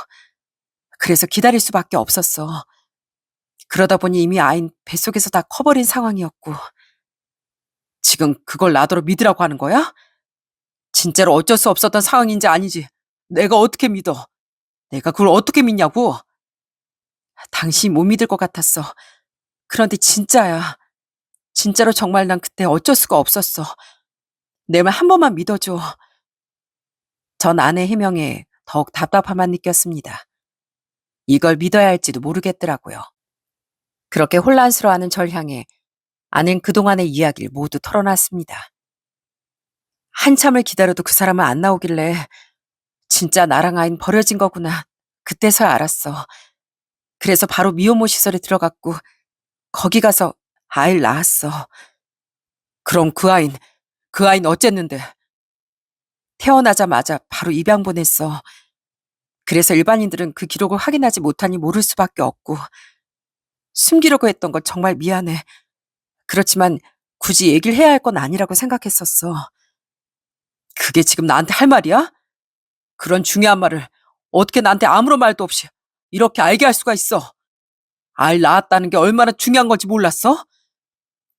그래서 기다릴 수밖에 없었어. 그러다 보니 이미 아이는 뱃속에서 다 커버린 상황이었고 지금 그걸 나더러 믿으라고 하는 거야? 진짜로 어쩔 수 없었던 상황인지 아니지 내가 어떻게 믿어? 내가 그걸 어떻게 믿냐고? 당신이 못 믿을 것 같았어. 그런데 진짜야. 진짜로 정말 난 그때 어쩔 수가 없었어. 내 말 한 번만 믿어줘. 전 아내 해명에 더욱 답답함만 느꼈습니다. 이걸 믿어야 할지도 모르겠더라고요. 그렇게 혼란스러워하는 절 향해 아내는 그동안의 이야기를 모두 털어놨습니다. 한참을 기다려도 그 사람은 안 나오길래 진짜 나랑 아이는 버려진 거구나. 그때서야 알았어. 그래서 바로 미혼모 시설에 들어갔고 거기 가서 아이를 낳았어. 그럼 그 아이는 어쨌는데? 태어나자마자 바로 입양 보냈어. 그래서 일반인들은 그 기록을 확인하지 못하니 모를 수밖에 없고 숨기려고 했던 건 정말 미안해. 그렇지만 굳이 얘기를 해야 할 건 아니라고 생각했었어. 그게 지금 나한테 할 말이야? 그런 중요한 말을 어떻게 나한테 아무런 말도 없이 이렇게 알게 할 수가 있어? 아이를 낳았다는 게 얼마나 중요한 건지 몰랐어?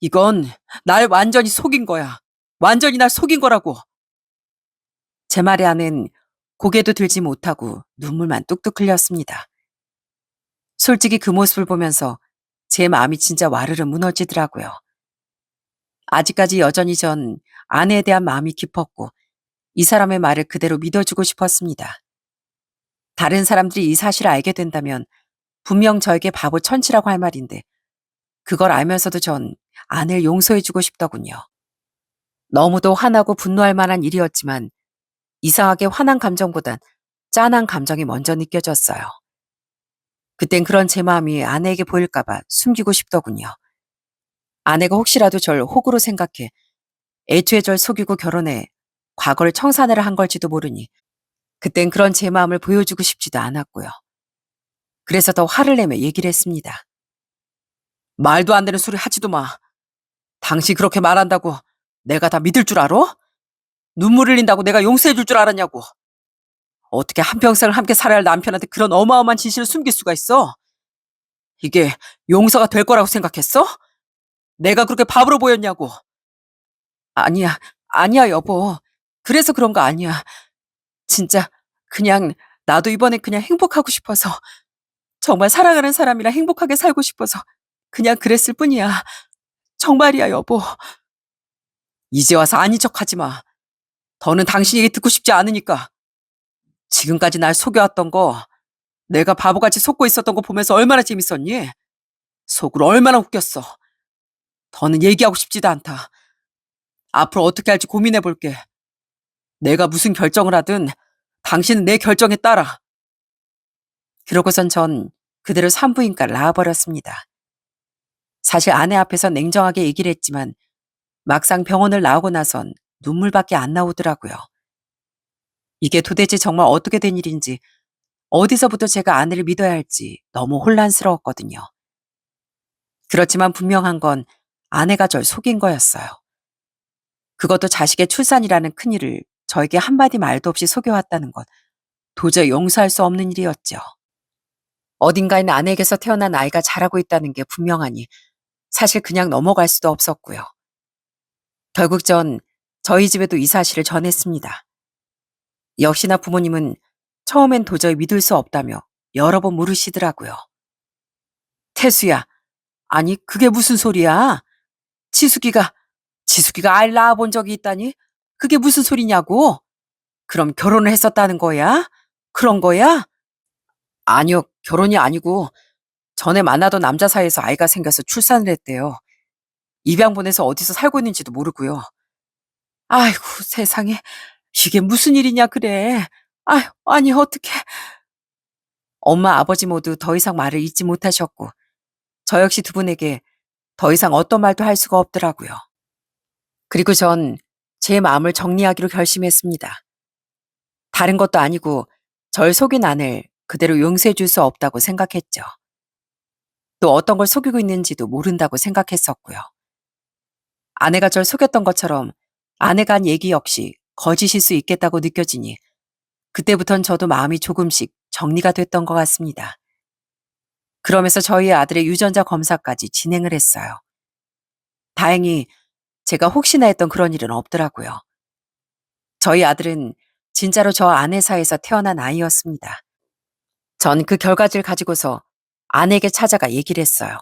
이건 날 완전히 속인 거야. 완전히 날 속인 거라고. 제 말에 아는 고개도 들지 못하고 눈물만 뚝뚝 흘렸습니다. 솔직히 그 모습을 보면서 제 마음이 진짜 와르르 무너지더라고요. 아직까지 여전히 전 아내에 대한 마음이 깊었고 이 사람의 말을 그대로 믿어주고 싶었습니다. 다른 사람들이 이 사실을 알게 된다면 분명 저에게 바보 천치라고 할 말인데 그걸 알면서도 전 아내를 용서해주고 싶더군요. 너무도 화나고 분노할 만한 일이었지만 이상하게 화난 감정보단 짠한 감정이 먼저 느껴졌어요. 그땐 그런 제 마음이 아내에게 보일까봐 숨기고 싶더군요. 아내가 혹시라도 절 호구로 생각해 애초에 절 속이고 결혼해 과거를 청산해라 한 걸지도 모르니 그땐 그런 제 마음을 보여주고 싶지도 않았고요. 그래서 더 화를 내며 얘기를 했습니다. 말도 안 되는 소리 하지도 마. 당신 그렇게 말한다고 내가 다 믿을 줄 알아? 눈물 흘린다고 내가 용서해 줄 줄 알았냐고. 어떻게 한평생을 함께 살아야 할 남편한테 그런 어마어마한 진실을 숨길 수가 있어? 이게 용서가 될 거라고 생각했어? 내가 그렇게 바보로 보였냐고. 아니야, 아니야, 여보. 그래서 그런 거 아니야. 진짜 그냥 나도 이번에 그냥 행복하고 싶어서 정말 사랑하는 사람이랑 행복하게 살고 싶어서 그냥 그랬을 뿐이야. 정말이야, 여보. 이제 와서 아닌 척 하지 마. 더는 당신 얘기 듣고 싶지 않으니까. 지금까지 날 속여왔던 거, 내가 바보같이 속고 있었던 거 보면서 얼마나 재밌었니? 속으로 얼마나 웃겼어. 더는 얘기하고 싶지도 않다. 앞으로 어떻게 할지 고민해볼게. 내가 무슨 결정을 하든 당신은 내 결정에 따라. 그러고선 전 그대로 산부인과를 나와버렸습니다. 사실 아내 앞에서 냉정하게 얘기를 했지만 막상 병원을 나오고 나선 눈물밖에 안 나오더라고요. 이게 도대체 정말 어떻게 된 일인지, 어디서부터 제가 아내를 믿어야 할지 너무 혼란스러웠거든요. 그렇지만 분명한 건 아내가 절 속인 거였어요. 그것도 자식의 출산이라는 큰일을 저에게 한마디 말도 없이 속여왔다는 건 도저히 용서할 수 없는 일이었죠. 어딘가엔 아내에게서 태어난 아이가 자라고 있다는 게 분명하니 사실 그냥 넘어갈 수도 없었고요. 결국 전 저희 집에도 이 사실을 전했습니다. 역시나 부모님은 처음엔 도저히 믿을 수 없다며 여러 번 물으시더라고요. 태수야, 아니 그게 무슨 소리야? 지숙이가, 지숙이가 아이를 낳아본 적이 있다니? 그게 무슨 소리냐고? 그럼 결혼을 했었다는 거야? 그런 거야? 아니요, 결혼이 아니고 전에 만나던 남자 사이에서 아이가 생겨서 출산을 했대요. 입양 보내서 어디서 살고 있는지도 모르고요. 아이고 세상에, 이게 무슨 일이냐 그래. 아휴, 아니 어떡해. 엄마 아버지 모두 더 이상 말을 잇지 못하셨고 저 역시 두 분에게 더 이상 어떤 말도 할 수가 없더라고요. 그리고 전 제 마음을 정리하기로 결심했습니다. 다른 것도 아니고 절 속인 아내를 그대로 용서해 줄 수 없다고 생각했죠. 또 어떤 걸 속이고 있는지도 모른다고 생각했었고요. 아내가 절 속였던 것처럼 아내가 한 얘기 역시 거짓일 수 있겠다고 느껴지니 그때부턴 저도 마음이 조금씩 정리가 됐던 것 같습니다. 그러면서 저희 아들의 유전자 검사까지 진행을 했어요. 다행히 제가 혹시나 했던 그런 일은 없더라고요. 저희 아들은 진짜로 저 아내 사이에서 태어난 아이였습니다. 전 그 결과지를 가지고서 아내에게 찾아가 얘기를 했어요.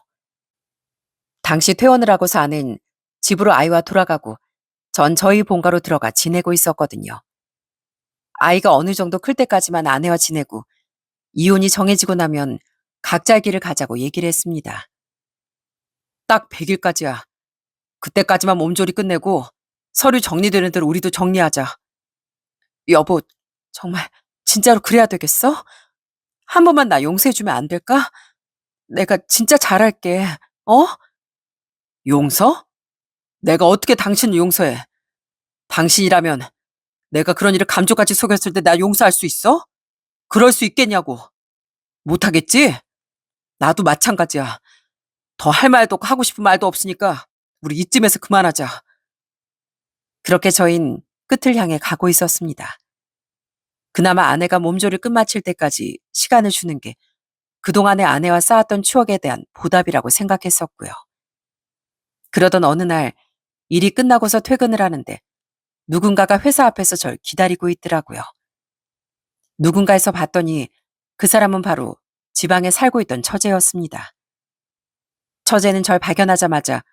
당시 퇴원을 하고서 아내는 집으로 아이와 돌아가고 전 저희 본가로 들어가 지내고 있었거든요. 아이가 어느 정도 클 때까지만 아내와 지내고 이혼이 정해지고 나면 각자의 길을 가자고 얘기를 했습니다. 딱 100일까지야. 그때까지만 몸조리 끝내고 서류 정리되는 대로 우리도 정리하자. 여보, 정말 진짜로 그래야 되겠어? 한 번만 나 용서해주면 안 될까? 내가 진짜 잘할게. 어? 용서? 내가 어떻게 당신을 용서해? 당신이라면 내가 그런 일을 감쪽같이 속였을 때 나 용서할 수 있어? 그럴 수 있겠냐고. 못하겠지? 나도 마찬가지야. 더 할 말도 없고 하고 싶은 말도 없으니까 우리 이쯤에서 그만하자. 그렇게 저흰 끝을 향해 가고 있었습니다. 그나마 아내가 몸조리 끝마칠 때까지 시간을 주는 게 그동안의 아내와 쌓았던 추억에 대한 보답이라고 생각했었고요. 그러던 어느 날 일이 끝나고서 퇴근을 하는데 누군가가 회사 앞에서 절 기다리고 있더라고요. 누군가에서 봤더니 그 사람은 바로 지방에 살고 있던 처제였습니다. 처제는 절 발견하자마자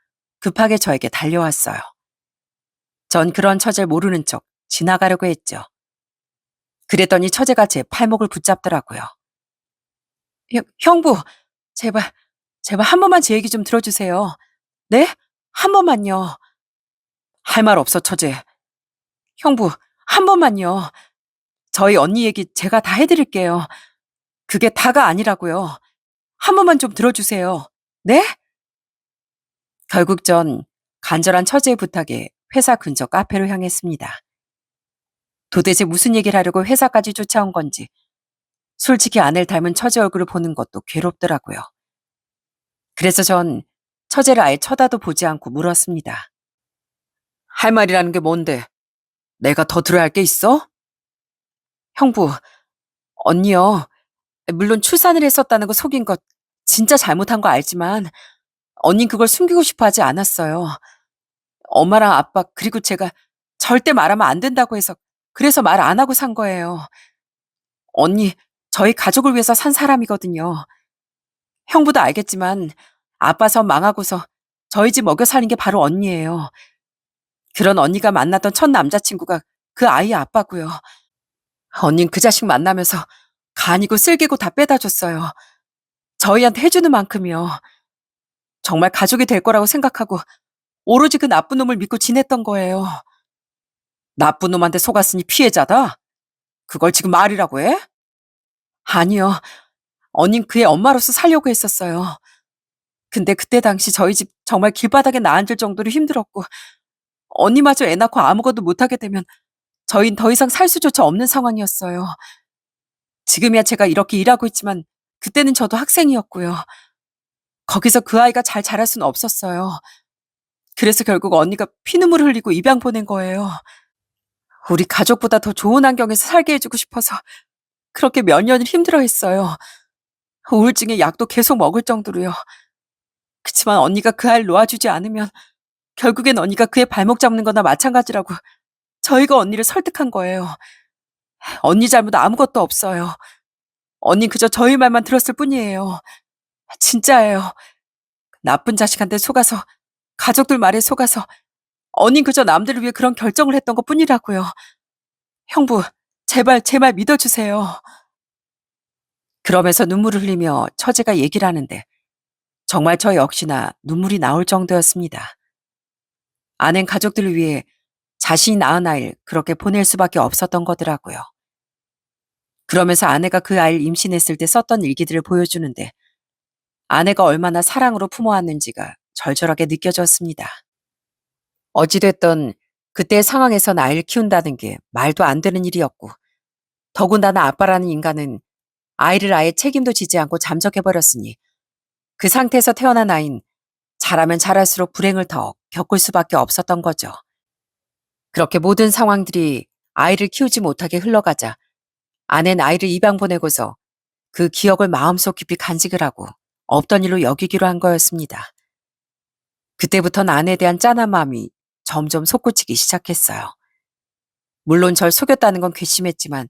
급하게 저에게 달려왔어요. 전 그런 처제를 모르는 척 지나가려고 했죠. 그랬더니 처제가 제 팔목을 붙잡더라고요. 형부, 제발, 제발 한 번만 제 얘기 좀 들어주세요. 네? 한 번만요. 할 말 없어, 처제. 형부, 한 번만요. 저희 언니 얘기 제가 다 해드릴게요. 그게 다가 아니라고요. 한 번만 좀 들어주세요. 네? 결국 전 간절한 처제의 부탁에 회사 근처 카페로 향했습니다. 도대체 무슨 얘기를 하려고 회사까지 쫓아온 건지 솔직히 아내를 닮은 처제 얼굴을 보는 것도 괴롭더라고요. 그래서 전 처제를 아예 쳐다도 보지 않고 물었습니다. 할 말이라는 게 뭔데? 내가 더 들어야 할 게 있어? 형부, 언니요. 물론 출산을 했었다는 거 속인 것 진짜 잘못한 거 알지만 언닌 그걸 숨기고 싶어 하지 않았어요. 엄마랑 아빠 그리고 제가 절대 말하면 안 된다고 해서 그래서 말 안 하고 산 거예요. 언니, 저희 가족을 위해서 산 사람이거든요. 형부도 알겠지만 아빠 선 망하고서 저희 집 먹여 살린 게 바로 언니예요. 그런 언니가 만났던 첫 남자친구가 그 아이의 아빠고요. 언닌 그 자식 만나면서 간이고 쓸개고 다 빼다 줬어요. 저희한테 해주는 만큼이요. 정말 가족이 될 거라고 생각하고 오로지 그 나쁜 놈을 믿고 지냈던 거예요. 나쁜 놈한테 속았으니 피해자다? 그걸 지금 말이라고 해? 아니요. 언닌 그의 엄마로서 살려고 했었어요. 근데 그때 당시 저희 집 정말 길바닥에 나앉을 정도로 힘들었고 언니마저 애 낳고 아무것도 못하게 되면 저흰 더 이상 살 수조차 없는 상황이었어요. 지금이야 제가 이렇게 일하고 있지만 그때는 저도 학생이었고요. 거기서 그 아이가 잘 자랄 수는 없었어요. 그래서 결국 언니가 피눈물 흘리고 입양 보낸 거예요. 우리 가족보다 더 좋은 환경에서 살게 해주고 싶어서 그렇게 몇 년을 힘들어했어요. 우울증에 약도 계속 먹을 정도로요. 그치만 언니가 그 아이를 놓아주지 않으면 결국엔 언니가 그의 발목 잡는 거나 마찬가지라고 저희가 언니를 설득한 거예요. 언니 잘못 아무것도 없어요. 언니 그저 저희 말만 들었을 뿐이에요. 진짜예요. 나쁜 자식한테 속아서, 가족들 말에 속아서 언니 그저 남들을 위해 그런 결정을 했던 것 뿐이라고요. 형부, 제발 제 말 믿어주세요. 그러면서 눈물을 흘리며 처제가 얘기를 하는데 정말 저 역시나 눈물이 나올 정도였습니다. 아낸 가족들을 위해 자신이 낳은 아이를 그렇게 보낼 수밖에 없었던 거더라고요. 그러면서 아내가 그 아이를 임신했을 때 썼던 일기들을 보여주는데 아내가 얼마나 사랑으로 품어왔는지가 절절하게 느껴졌습니다. 어찌됐든 그때 상황에선 아이를 키운다는 게 말도 안 되는 일이었고 더군다나 아빠라는 인간은 아이를 아예 책임도 지지 않고 잠적해버렸으니 그 상태에서 태어난 아이는 자라면 자랄수록 불행을 더 겪을 수밖에 없었던 거죠. 그렇게 모든 상황들이 아이를 키우지 못하게 흘러가자 아내는 아이를 입양 보내고서 그 기억을 마음속 깊이 간직을 하고 없던 일로 여기기로 한 거였습니다. 그때부터는 아내에 대한 짠한 마음이 점점 솟구치기 시작했어요. 물론 절 속였다는 건 괘씸했지만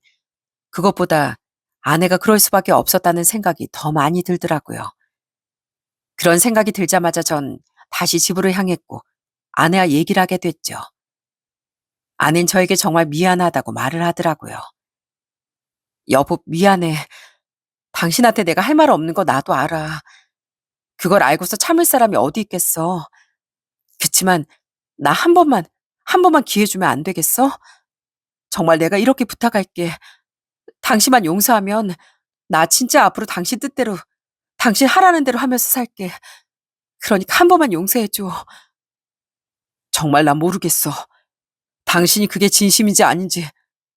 그것보다 아내가 그럴 수밖에 없었다는 생각이 더 많이 들더라고요. 그런 생각이 들자마자 전 다시 집으로 향했고 아내와 얘기를 하게 됐죠. 아내는 저에게 정말 미안하다고 말을 하더라고요. 여보, 미안해. 당신한테 내가 할 말 없는 거 나도 알아. 그걸 알고서 참을 사람이 어디 있겠어. 그치만 나 한 번만 기회 주면 안 되겠어? 정말 내가 이렇게 부탁할게. 당신만 용서하면 나 진짜 앞으로 당신 뜻대로, 당신 하라는 대로 하면서 살게. 그러니까 한 번만 용서해줘. 정말 난 모르겠어. 당신이 그게 진심인지 아닌지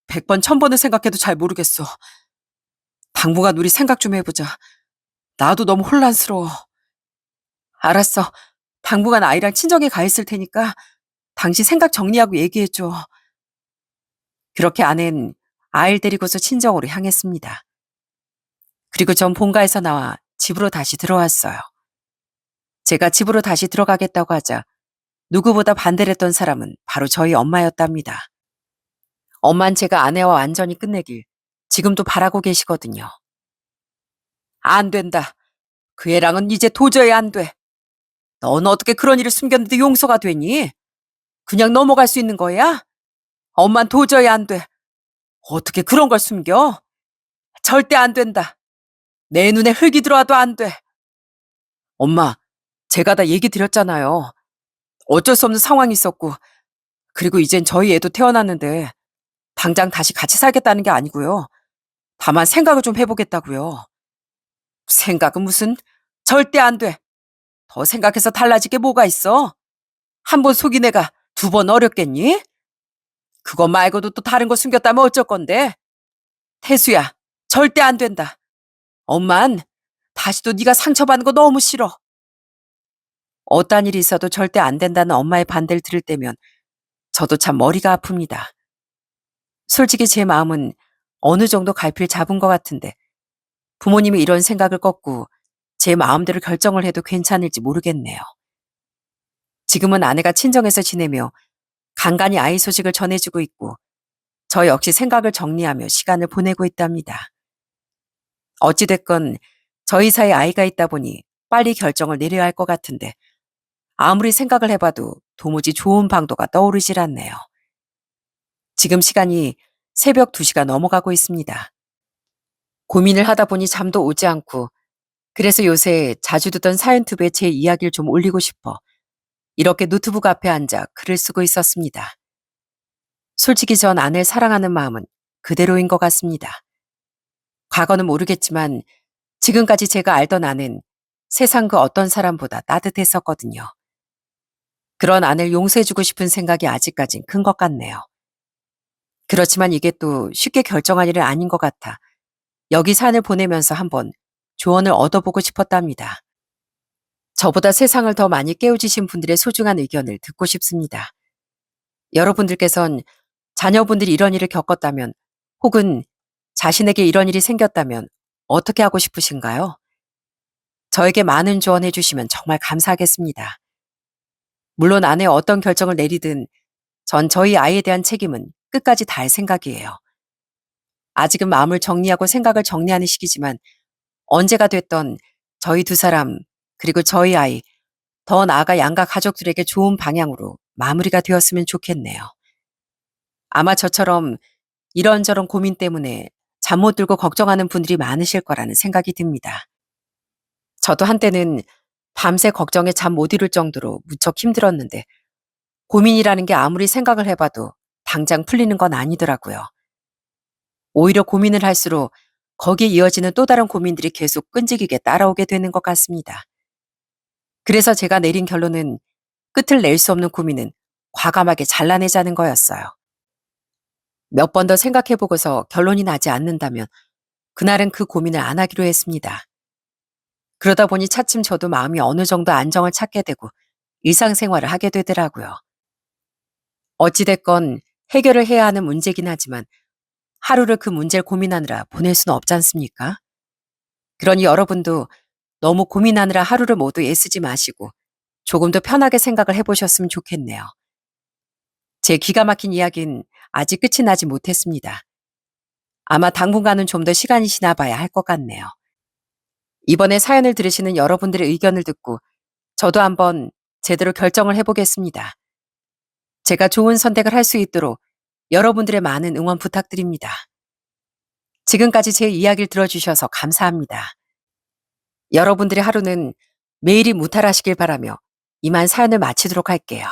100번, 1000번을 생각해도 잘 모르겠어. 당분간 우리 생각 좀 해보자. 나도 너무 혼란스러워. 알았어. 당분간 아이랑 친정에 가 있을 테니까 당신 생각 정리하고 얘기해줘. 그렇게 아내는 아이를 데리고서 친정으로 향했습니다. 그리고 전 본가에서 나와 집으로 다시 들어왔어요. 제가 집으로 다시 들어가겠다고 하자 누구보다 반대를 했던 사람은 바로 저희 엄마였답니다. 엄만 제가 아내와 완전히 끝내길 지금도 바라고 계시거든요. 안 된다. 그 애랑은 이제 도저히 안 돼. 넌 어떻게 그런 일을 숨겼는데 용서가 되니? 그냥 넘어갈 수 있는 거야? 엄만 도저히 안 돼. 어떻게 그런 걸 숨겨? 절대 안 된다. 내 눈에 흙이 들어와도 안 돼. 엄마, 제가 다 얘기 드렸잖아요. 어쩔 수 없는 상황이 있었고, 그리고 이젠 저희 애도 태어났는데, 당장 다시 같이 살겠다는 게 아니고요. 다만 생각을 좀 해보겠다고요. 생각은 무슨? 절대 안 돼. 더 생각해서 달라질 게 뭐가 있어? 한 번 속인 애가 2번 어렵겠니? 그거 말고도 또 다른 거 숨겼다면 어쩔 건데? 태수야, 절대 안 된다. 엄만, 다시 또 네가 상처받는 거 너무 싫어. 어떤 일이 있어도 절대 안 된다는 엄마의 반대를 들을 때면 저도 참 머리가 아픕니다. 솔직히 제 마음은 어느 정도 갈피를 잡은 것 같은데 부모님이 이런 생각을 꺾고 제 마음대로 결정을 해도 괜찮을지 모르겠네요. 지금은 아내가 친정에서 지내며 간간히 아이 소식을 전해주고 있고 저 역시 생각을 정리하며 시간을 보내고 있답니다. 어찌됐건 저희 사이에 아이가 있다 보니 빨리 결정을 내려야 할 것 같은데 아무리 생각을 해봐도 도무지 좋은 방도가 떠오르질 않네요. 지금 시간이 새벽 2시가 넘어가고 있습니다. 고민을 하다 보니 잠도 오지 않고 그래서 요새 자주 듣던 사연투브에 제 이야기를 좀 올리고 싶어 이렇게 노트북 앞에 앉아 글을 쓰고 있었습니다. 솔직히 전 아내를 사랑하는 마음은 그대로인 것 같습니다. 과거는 모르겠지만 지금까지 제가 알던 아내는 세상 그 어떤 사람보다 따뜻했었거든요. 그런 아내를 용서해주고 싶은 생각이 아직까진 큰 것 같네요. 그렇지만 이게 또 쉽게 결정할 일은 아닌 것 같아 여기 사연을 보내면서 한번 조언을 얻어보고 싶었답니다. 저보다 세상을 더 많이 깨우치신 분들의 소중한 의견을 듣고 싶습니다. 여러분들께선 자녀분들이 이런 일을 겪었다면 혹은 자신에게 이런 일이 생겼다면 어떻게 하고 싶으신가요? 저에게 많은 조언해 주시면 정말 감사하겠습니다. 물론 아내 어떤 결정을 내리든 전 저희 아이에 대한 책임은 끝까지 다할 생각이에요. 아직은 마음을 정리하고 생각을 정리하는 시기지만 언제가 됐던 저희 두 사람 그리고 저희 아이 더 나아가 양가 가족들에게 좋은 방향으로 마무리가 되었으면 좋겠네요. 아마 저처럼 이런저런 고민 때문에 잠 못 들고 걱정하는 분들이 많으실 거라는 생각이 듭니다. 저도 한때는 밤새 걱정에 잠 못 이룰 정도로 무척 힘들었는데 고민이라는 게 아무리 생각을 해봐도 당장 풀리는 건 아니더라고요. 오히려 고민을 할수록 거기에 이어지는 또 다른 고민들이 계속 끈질기게 따라오게 되는 것 같습니다. 그래서 제가 내린 결론은 끝을 낼 수 없는 고민은 과감하게 잘라내자는 거였어요. 몇 번 더 생각해보고서 결론이 나지 않는다면 그날은 그 고민을 안 하기로 했습니다. 그러다 보니 차츰 저도 마음이 어느 정도 안정을 찾게 되고 일상생활을 하게 되더라고요. 어찌됐건 해결을 해야 하는 문제긴 하지만 하루를 그 문제를 고민하느라 보낼 수는 없지 않습니까? 그러니 여러분도 너무 고민하느라 하루를 모두 애쓰지 마시고 조금 더 편하게 생각을 해보셨으면 좋겠네요. 제 기가 막힌 이야기는 아직 끝이 나지 못했습니다. 아마 당분간은 좀 더 시간이 지나 봐야 할 것 같네요. 이번에 사연을 들으시는 여러분들의 의견을 듣고 저도 한번 제대로 결정을 해보겠습니다. 제가 좋은 선택을 할 수 있도록 여러분들의 많은 응원 부탁드립니다. 지금까지 제 이야기를 들어주셔서 감사합니다. 여러분들의 하루는 매일이 무탈하시길 바라며 이만 사연을 마치도록 할게요.